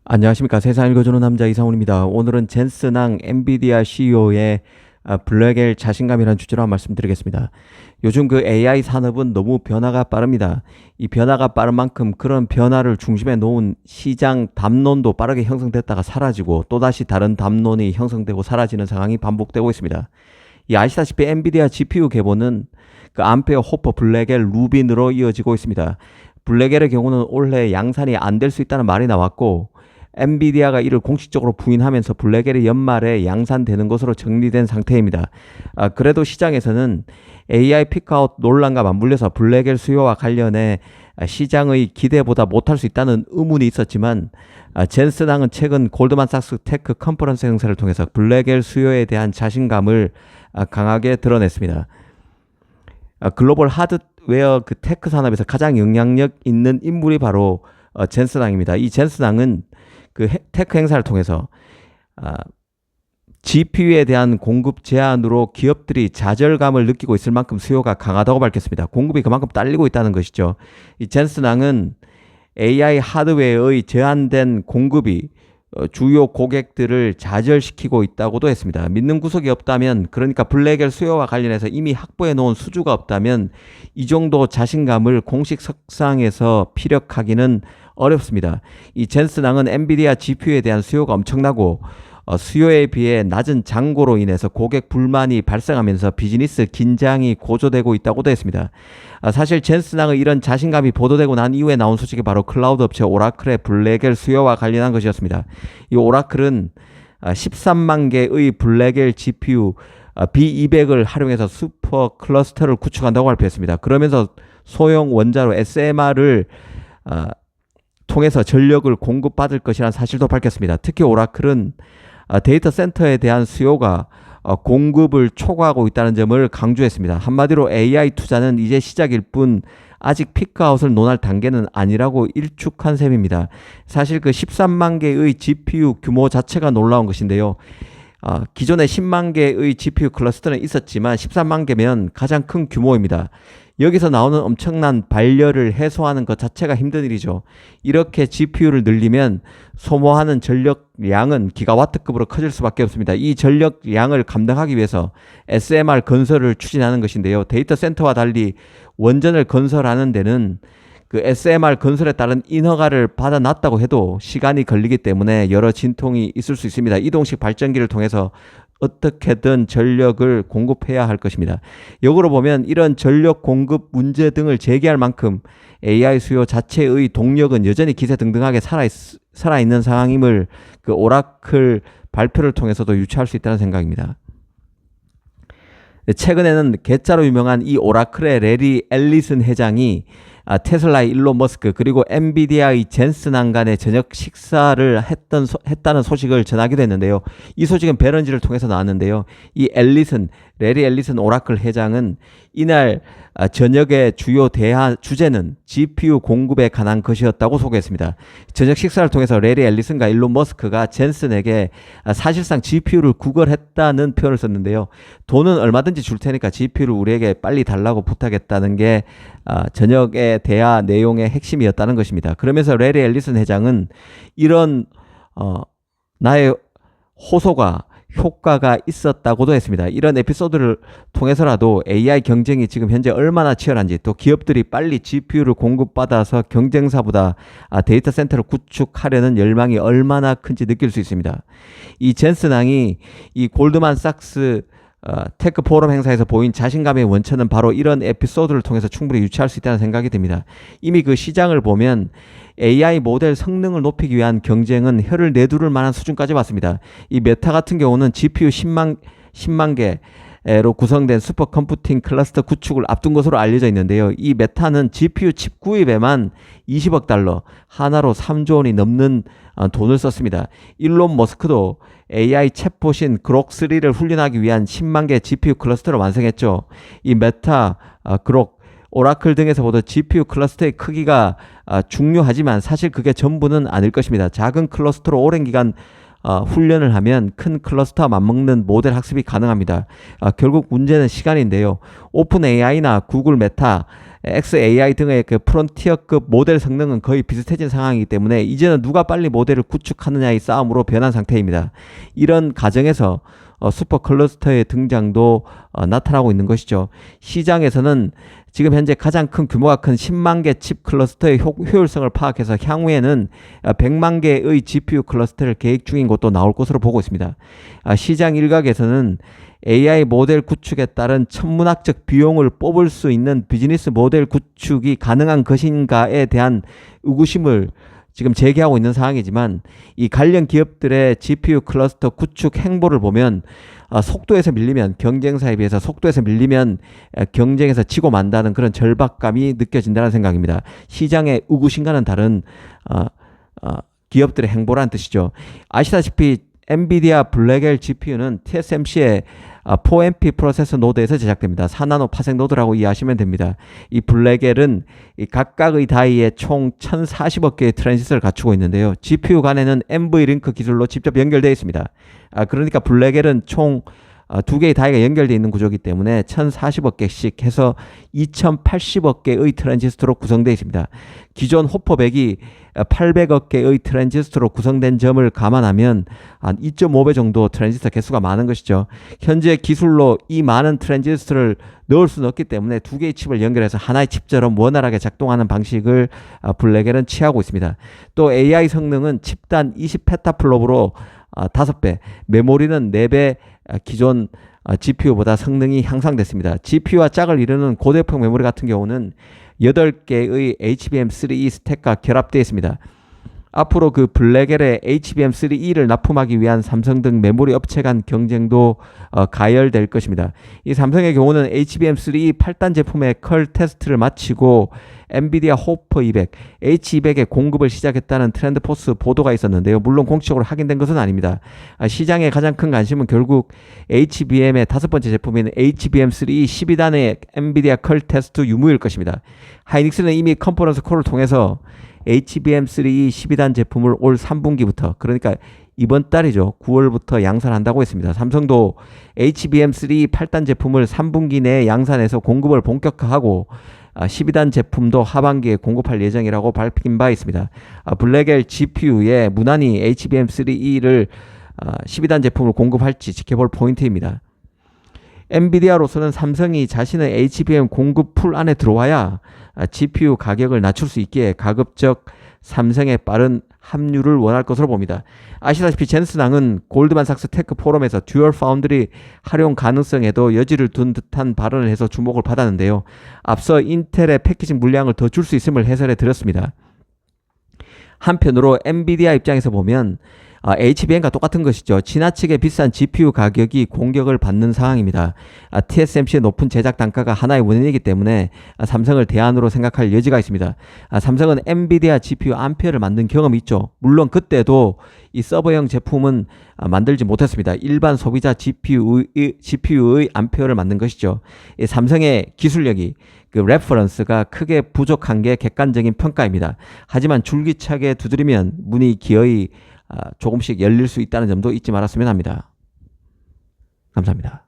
안녕하십니까. 세상 읽어주는 남자 이상훈입니다. 오늘은 젠슨왕 엔비디아 CEO의 블랙엘 자신감이라는 주제로 한 말씀드리겠습니다. 요즘 그 AI 산업은 너무 변화가 빠릅니다. 이 변화가 빠른 만큼 그런 변화를 중심에 놓은 시장 담론도 빠르게 형성됐다가 사라지고 또다시 다른 담론이 형성되고 사라지는 상황이 반복되고 있습니다. 이 아시다시피 엔비디아 GPU 계보는 그 암페어, 호퍼, 블랙엘, 루빈으로 이어지고 있습니다. 블랙엘의 경우는 올해 양산이 안 될 수 있다는 말이 나왔고 엔비디아가 이를 공식적으로 부인하면서 블랙엘이 연말에 양산되는 것으로 정리된 상태입니다. 그래도 시장에서는 AI 피크아웃 논란과 맞물려서 블랙엘 수요와 관련해 시장의 기대보다 못할 수 있다는 의문이 있었지만 젠슨왕은 최근 골드만삭스 테크 컨퍼런스 행사를 통해서 블랙엘 수요에 대한 자신감을 강하게 드러냈습니다. 글로벌 하드웨어 그 테크 산업에서 가장 영향력 있는 인물이 바로 젠슨왕입니다. 이 젠슨왕은 그 테크 행사를 통해서 GPU에 대한 공급 제한으로 기업들이 좌절감을 느끼고 있을 만큼 수요가 강하다고 밝혔습니다. 공급이 그만큼 딸리고 있다는 것이죠. 이 젠슨왕은 AI 하드웨어의 제한된 공급이 주요 고객들을 좌절시키고 있다고도 했습니다. 믿는 구석이 없다면, 그러니까 블랙엘 수요와 관련해서 이미 확보해 놓은 수주가 없다면 이 정도 자신감을 공식 석상에서 피력하기는 어렵습니다. 이 젠슨왕은 엔비디아 GPU에 대한 수요가 엄청나고 수요에 비해 낮은 잔고로 인해서 고객 불만이 발생하면서 비즈니스 긴장이 고조되고 있다고도 했습니다. 사실 젠슨왕의 이런 자신감이 보도되고 난 이후에 나온 소식이 바로 클라우드 업체 오라클의 블랙엘 수요와 관련한 것이었습니다. 이 오라클은 13만 개의 블랙엘 GPU B200을 활용해서 슈퍼 클러스터를 구축한다고 발표했습니다. 그러면서 소형 원자로 SMR을 통해서 전력을 공급받을 것이라는 사실도 밝혔습니다. 특히 오라클은 데이터 센터에 대한 수요가 공급을 초과하고 있다는 점을 강조했습니다. 한마디로 AI 투자는 이제 시작일 뿐 아직 피크아웃을 논할 단계는 아니라고 일축한 셈입니다. 사실 그 13만 개의 GPU 규모 자체가 놀라운 것인데요. 기존에 10만 개의 GPU 클러스터는 있었지만 13만 개면 가장 큰 규모입니다. 여기서 나오는 엄청난 발열을 해소하는 것 자체가 힘든 일이죠. 이렇게 GPU를 늘리면 소모하는 전력량은 기가와트급으로 커질 수밖에 없습니다. 이 전력량을 감당하기 위해서 SMR 건설을 추진하는 것인데요. 데이터 센터와 달리 원전을 건설하는 데는 그 SMR 건설에 따른 인허가를 받아놨다고 해도 시간이 걸리기 때문에 여러 진통이 있을 수 있습니다. 이동식 발전기를 통해서 어떻게든 전력을 공급해야 할 것입니다. 역으로 보면 이런 전력 공급 문제 등을 제기할 만큼 AI 수요 자체의 동력은 여전히 기세등등하게 살아있는 상황임을 그 오라클 발표를 통해서도 유추할 수 있다는 생각입니다. 최근에는 개짜로 유명한 이 오라클의 레리 앨리슨 회장이 테슬라의 일론 머스크 그리고 엔비디아의 젠슨왕 간의 저녁 식사를 했다는 소식을 전하기도 했는데요. 이 소식은 배런지를 통해서 나왔는데요. 이 레리 앨리슨 오라클 회장은 이날 저녁의 주요 대화 주제는 GPU 공급에 관한 것이었다고 소개했습니다. 저녁 식사를 통해서 레리 앨리슨과 일론 머스크가 젠슨에게 사실상 GPU를 구걸했다는 표현을 썼는데요. 돈은 얼마든지 줄 테니까 GPU를 우리에게 빨리 달라고 부탁했다는 게 저녁의 대화 내용의 핵심이었다는 것입니다. 그러면서 레리 앨리슨 회장은 이런 나의 호소가 효과가 있었다고도 했습니다. 이런 에피소드를 통해서라도 AI 경쟁이 지금 현재 얼마나 치열한지, 또 기업들이 빨리 GPU를 공급받아서 경쟁사보다 데이터 센터를 구축하려는 열망이 얼마나 큰지 느낄 수 있습니다. 이 젠슨왕이 이 골드만삭스 테크 포럼 행사에서 보인 자신감의 원천은 바로 이런 에피소드를 통해서 충분히 유추할 수 있다는 생각이 듭니다. 이미 그 시장을 보면 AI 모델 성능을 높이기 위한 경쟁은 혀를 내두를 만한 수준까지 왔습니다. 이 메타 같은 경우는 GPU 10만 개로 구성된 슈퍼컴퓨팅 클러스터 구축을 앞둔 것으로 알려져 있는데요. 이 메타는 GPU 칩 구입에만 20억 달러, 하나로 3조 원이 넘는 돈을 썼습니다. 일론 머스크도 AI 챗봇인 그록3를 훈련하기 위한 10만 개 GPU 클러스터를 완성했죠. 이 메타, 그록, 오라클 등에서 보던 GPU 클러스터의 크기가 중요하지만 사실 그게 전부는 아닐 것입니다. 작은 클러스터로 오랜 기간 훈련을 하면 큰 클러스터와 맞먹는 모델 학습이 가능합니다. 결국 문제는 시간인데요. 오픈 AI나 구글 메타 XAI 등의 그 프론티어급 모델 성능은 거의 비슷해진 상황이기 때문에 이제는 누가 빨리 모델을 구축하느냐의 싸움으로 변한 상태입니다. 이런 과정에서 슈퍼 클러스터의 등장도 나타나고 있는 것이죠. 시장에서는 지금 현재 가장 큰 규모가 큰 10만 개 칩 클러스터의 효율성을 파악해서 향후에는 100만 개의 GPU 클러스터를 계획 중인 곳도 나올 것으로 보고 있습니다. 시장 일각에서는 AI 모델 구축에 따른 천문학적 비용을 뽑을 수 있는 비즈니스 모델 구축이 가능한 것인가에 대한 의구심을 지금 제기하고 있는 상황이지만 이 관련 기업들의 GPU 클러스터 구축 행보를 보면 속도에서 밀리면 경쟁사에 비해서 속도에서 밀리면 경쟁에서 지고 만다는 그런 절박감이 느껴진다는 생각입니다. 시장의 의구심과는 다른 기업들의 행보라는 뜻이죠. 아시다시피 엔비디아 블랙엘 GPU는 TSMC의 4MP 프로세서 노드에서 제작됩니다. 4나노 파생 노드라고 이해하시면 됩니다. 이 블랙엘은 이 각각의 다이에 총 1040억 개의 트랜지스터를 갖추고 있는데요. GPU 간에는 NV링크 기술로 직접 연결되어 있습니다. 그러니까 블랙엘은 총 두 개의 다이가 연결되어 있는 구조이기 때문에 1040억 개씩 해서 2080억 개의 트랜지스터로 구성되어 있습니다. 기존 호퍼백이 800억 개의 트랜지스터로 구성된 점을 감안하면 한 2.5배 정도 트랜지스터 개수가 많은 것이죠. 현재 기술로 이 많은 트랜지스터를 넣을 수는 없기 때문에 두 개의 칩을 연결해서 하나의 칩처럼 원활하게 작동하는 방식을 블랙엘은 취하고 있습니다. 또 AI 성능은 칩단 20페타플롭으로 5배, 메모리는 4배 기존 GPU보다 성능이 향상됐습니다. GPU와 짝을 이루는 고대폭 메모리 같은 경우는 8개의 HBM3E 스택과 결합되어 있습니다. 앞으로 그 블랙엘의 HBM3E를 납품하기 위한 삼성 등 메모리 업체 간 경쟁도 가열될 것입니다. 이 삼성의 경우는 HBM3E 8단 제품의 컬 테스트를 마치고 엔비디아 호퍼 200, H200의 공급을 시작했다는 트렌드포스 보도가 있었는데요. 물론 공식적으로 확인된 것은 아닙니다. 시장의 가장 큰 관심은 결국 HBM의 다섯 번째 제품인 HBM3E 12단의 엔비디아 컬 테스트 유무일 것입니다. 하이닉스는 이미 컨퍼런스 콜을 통해서 HBM3E 12단 제품을 올 3분기부터, 그러니까 이번 달이죠, 9월부터 양산한다고 했습니다. 삼성도 HBM3E 8단 제품을 3분기 내에 양산해서 공급을 본격화하고 12단 제품도 하반기에 공급할 예정이라고 밝힌 바 있습니다. 블랙엘 GPU에 무난히 HBM3E를 12단 제품을 공급할지 지켜볼 포인트입니다. 엔비디아로서는 삼성이 자신의 HBM 공급 풀 안에 들어와야 GPU 가격을 낮출 수 있기에 가급적 삼성의 빠른 합류를 원할 것으로 봅니다. 아시다시피 젠슨왕은 골드만삭스 테크 포럼에서 듀얼 파운드리 활용 가능성에도 여지를 둔 듯한 발언을 해서 주목을 받았는데요. 앞서 인텔의 패키징 물량을 더 줄 수 있음을 해설해 드렸습니다. 한편으로 엔비디아 입장에서 보면 HBM과 똑같은 것이죠. 지나치게 비싼 GPU 가격이 공격을 받는 상황입니다. TSMC의 높은 제작 단가가 하나의 원인이기 때문에 삼성을 대안으로 생각할 여지가 있습니다. 삼성은 엔비디아 GPU 암페어를 만든 경험이 있죠. 물론 그때도 이 서버형 제품은 만들지 못했습니다. 일반 소비자 GPU의 암페어를 만든 것이죠. 이 삼성의 기술력이 그 레퍼런스가 크게 부족한 게 객관적인 평가입니다. 하지만 줄기차게 두드리면 문이 기어이 조금씩 열릴 수 있다는 점도 잊지 말았으면 합니다. 감사합니다.